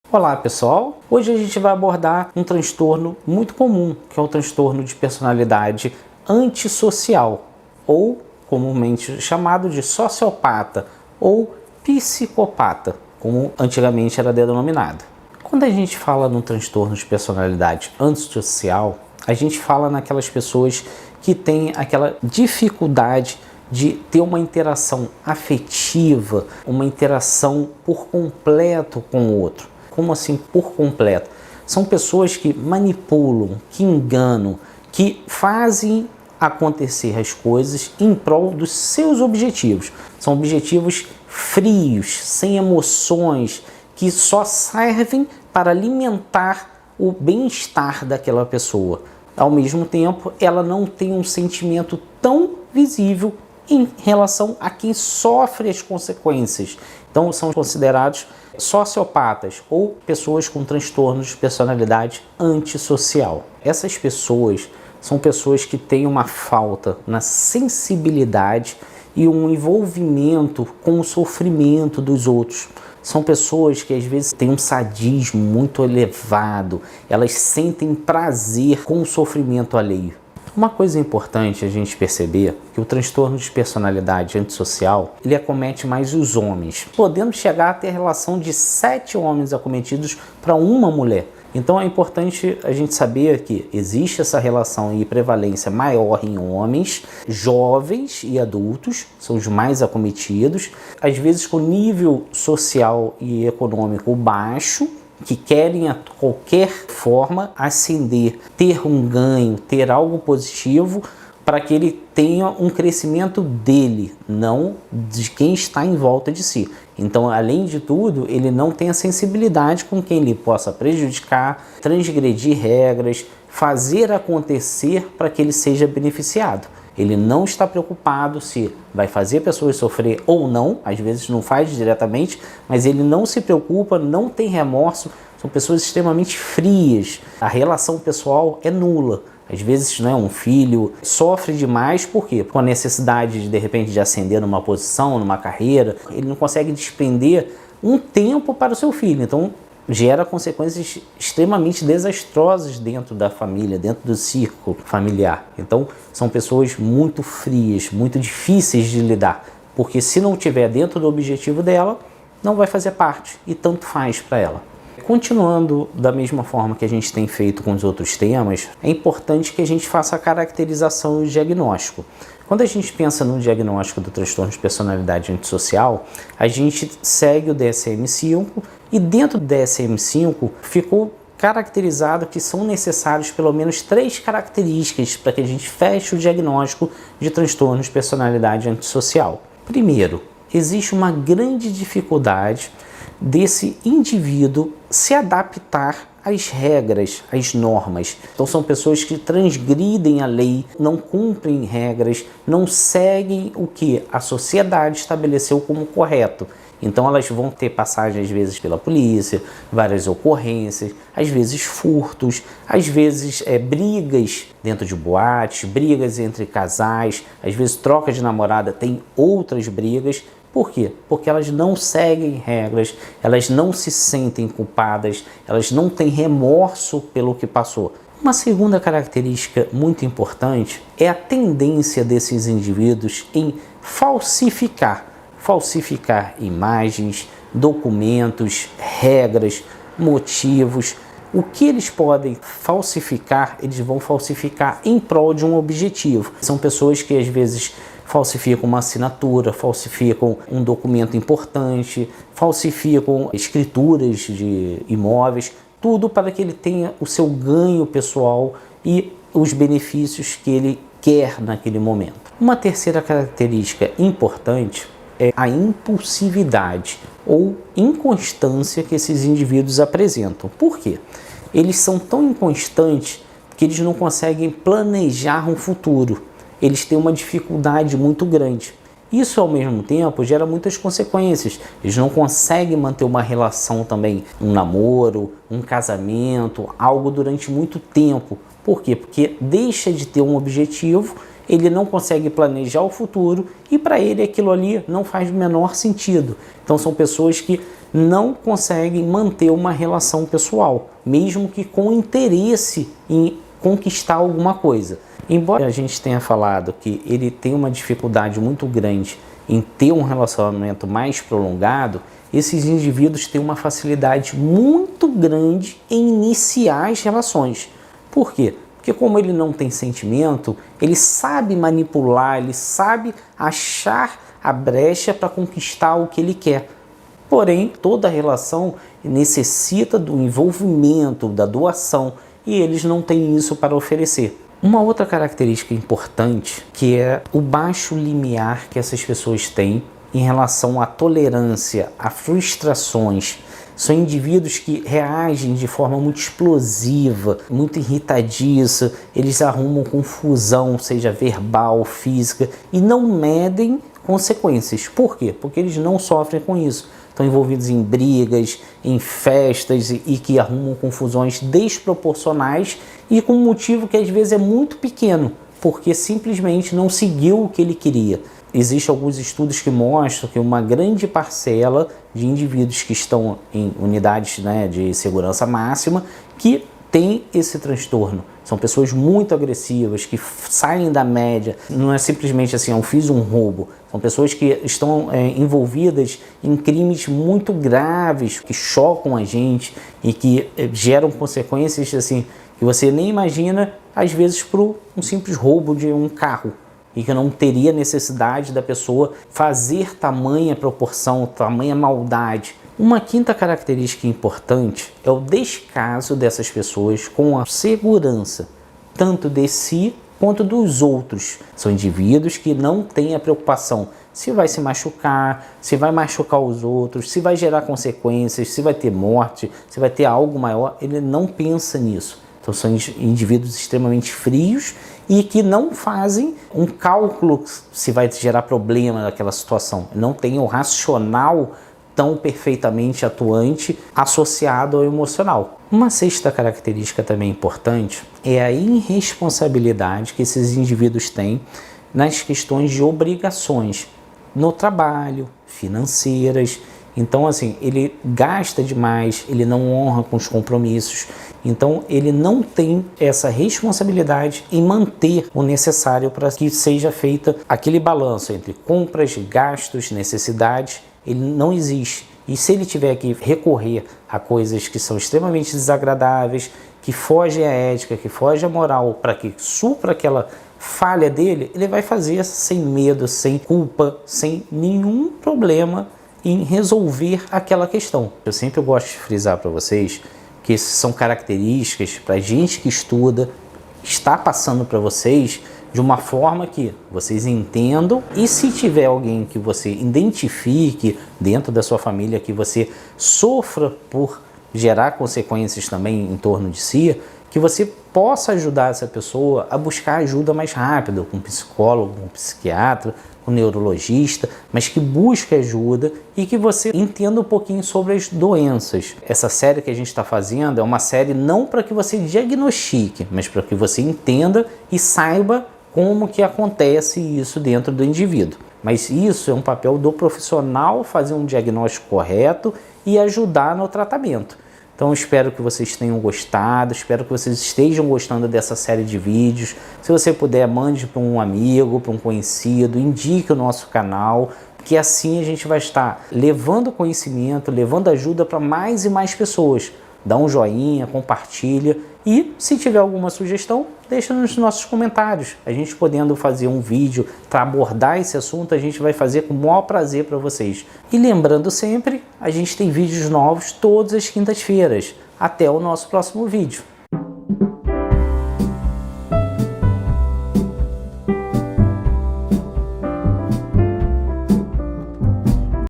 Olá pessoal, hoje a gente vai abordar um transtorno muito comum, que é o transtorno de personalidade antissocial, ou comumente chamado de sociopata ou psicopata, como antigamente era denominado. Quando a gente fala no transtorno de personalidade antissocial, a gente fala naquelas pessoas que têm aquela dificuldade de ter uma interação afetiva, uma interação por completo com o outro. Como assim por completo? São pessoas que manipulam, que enganam, que fazem acontecer as coisas em prol dos seus objetivos. São objetivos frios, sem emoções, que só servem para alimentar o bem-estar daquela pessoa. Ao mesmo tempo, ela não tem um sentimento tão visível em relação a quem sofre as consequências. Então, são considerados sociopatas ou pessoas com transtornos de personalidade antissocial. Essas pessoas são pessoas que têm uma falta na sensibilidade e um envolvimento com o sofrimento dos outros. São pessoas que às vezes têm um sadismo muito elevado, elas sentem prazer com o sofrimento alheio. Uma coisa importante a gente perceber que o transtorno de personalidade antissocial, ele acomete mais os homens, podendo chegar a ter relação de 7 homens acometidos para uma mulher. Então é importante a gente saber que existe essa relação e prevalência maior em homens, jovens e adultos, são os mais acometidos, às vezes com nível social e econômico baixo, que querem a qualquer forma ascender, ter um ganho, ter algo positivo para que ele tenha um crescimento dele, não de quem está em volta de si. Então, além de tudo, ele não tem a sensibilidade com quem ele possa prejudicar, transgredir regras, fazer acontecer para que ele seja beneficiado. Ele não está preocupado se vai fazer pessoas sofrer ou não, às vezes não faz diretamente, mas ele não se preocupa, não tem remorso, são pessoas extremamente frias. A relação pessoal é nula. Às vezes, né, um filho sofre demais, por quê? Com a necessidade de repente de ascender numa posição, numa carreira, ele não consegue desprender um tempo para o seu filho. Então, gera consequências extremamente desastrosas dentro da família, dentro do círculo familiar. Então, são pessoas muito frias, muito difíceis de lidar, porque se não estiver dentro do objetivo dela, não vai fazer parte e tanto faz para ela. Continuando da mesma forma que a gente tem feito com os outros temas, é importante que a gente faça a caracterização e o diagnóstico. Quando a gente pensa no diagnóstico do transtorno de personalidade antissocial, a gente segue o DSM-5 e dentro do DSM-5 ficou caracterizado que são necessários pelo menos 3 características para que a gente feche o diagnóstico de transtorno de personalidade antissocial. Primeiro, existe uma grande dificuldade desse indivíduo se adaptar às regras, às normas. Então são pessoas que transgridem a lei, não cumprem regras, não seguem o que a sociedade estabeleceu como correto. Então elas vão ter passagem às vezes pela polícia, várias ocorrências, às vezes furtos, às vezes brigas dentro de boates, brigas entre casais, às vezes troca de namorada, tem outras brigas. Por quê? Porque elas não seguem regras, elas não se sentem culpadas, elas não têm remorso pelo que passou. Uma segunda característica muito importante é a tendência desses indivíduos em falsificar imagens, documentos, regras, motivos. O que eles podem falsificar, eles vão falsificar em prol de um objetivo. São pessoas que às vezes falsificam uma assinatura, falsificam um documento importante, falsificam escrituras de imóveis, tudo para que ele tenha o seu ganho pessoal e os benefícios que ele quer naquele momento. Uma terceira característica importante é a impulsividade ou inconstância que esses indivíduos apresentam. Por quê? Eles são tão inconstantes que eles não conseguem planejar um futuro. Eles têm uma dificuldade muito grande. Isso, ao mesmo tempo, gera muitas consequências. Eles não conseguem manter uma relação também, um namoro, um casamento, algo durante muito tempo. Por quê? Porque deixa de ter um objetivo ele não consegue planejar o futuro e para ele aquilo ali não faz o menor sentido. Então são pessoas que não conseguem manter uma relação pessoal, mesmo que com interesse em conquistar alguma coisa. Embora a gente tenha falado que ele tem uma dificuldade muito grande em ter um relacionamento mais prolongado, esses indivíduos têm uma facilidade muito grande em iniciar as relações. Por quê? Porque como ele não tem sentimento, ele sabe manipular, ele sabe achar a brecha para conquistar o que ele quer. Porém, toda relação necessita do envolvimento, da doação, e eles não têm isso para oferecer. Uma outra característica importante, que é o baixo limiar que essas pessoas têm em relação à tolerância, a frustrações. São indivíduos que reagem de forma muito explosiva, muito irritadiça, eles arrumam confusão, seja verbal, física, e não medem consequências. Por quê? Porque eles não sofrem com isso. Estão envolvidos em brigas, em festas e que arrumam confusões desproporcionais e com um motivo que às vezes é muito pequeno, porque simplesmente não seguiu o que ele queria. Existem alguns estudos que mostram que uma grande parcela de indivíduos que estão em unidades, de segurança máxima que tem esse transtorno. São pessoas muito agressivas, que saem da média. Não é simplesmente assim, eu fiz um roubo. São pessoas que estão envolvidas em crimes muito graves, que chocam a gente e que geram consequências assim, que você nem imagina, às vezes, por um simples roubo de um carro. E que não teria necessidade da pessoa fazer tamanha proporção, tamanha maldade. Uma quinta característica importante é o descaso dessas pessoas com a segurança, tanto de si quanto dos outros. São indivíduos que não têm a preocupação se vai se machucar, se vai machucar os outros, se vai gerar consequências, se vai ter morte, se vai ter algo maior. Ele não pensa nisso. Então são indivíduos extremamente frios e que não fazem um cálculo se vai gerar problema naquela situação. Não tem o racional tão perfeitamente atuante associado ao emocional. Uma sexta característica também importante é a irresponsabilidade que esses indivíduos têm nas questões de obrigações no trabalho, financeiras. Então, assim, ele gasta demais, ele não honra com os compromissos. Então, ele não tem essa responsabilidade em manter o necessário para que seja feita aquele balanço entre compras, gastos, necessidades. Ele não existe. E se ele tiver que recorrer a coisas que são extremamente desagradáveis, que fogem à ética, que fogem à moral, para que supra aquela falha dele, ele vai fazer sem medo, sem culpa, sem nenhum problema em resolver aquela questão. Eu sempre gosto de frisar para vocês que essas são características para a gente que estuda, está passando para vocês de uma forma que vocês entendam, e se tiver alguém que você identifique dentro da sua família que você sofra por gerar consequências também em torno de si, que você possa ajudar essa pessoa a buscar ajuda mais rápido, com um psicólogo, com um psiquiatra, com um neurologista, mas que busque ajuda e que você entenda um pouquinho sobre as doenças. Essa série que a gente está fazendo é uma série não para que você diagnostique, mas para que você entenda e saiba como que acontece isso dentro do indivíduo. Mas isso é um papel do profissional fazer um diagnóstico correto e ajudar no tratamento. Então eu espero que vocês tenham gostado, espero que vocês estejam gostando dessa série de vídeos. Se você puder, mande para um amigo, para um conhecido, indique o nosso canal, que assim a gente vai estar levando conhecimento, levando ajuda para mais e mais pessoas. Dá um joinha, compartilha e se tiver alguma sugestão, deixa nos nossos comentários. A gente podendo fazer um vídeo para abordar esse assunto, a gente vai fazer com o maior prazer para vocês. E lembrando sempre, a gente tem vídeos novos todas as quintas-feiras. Até o nosso próximo vídeo.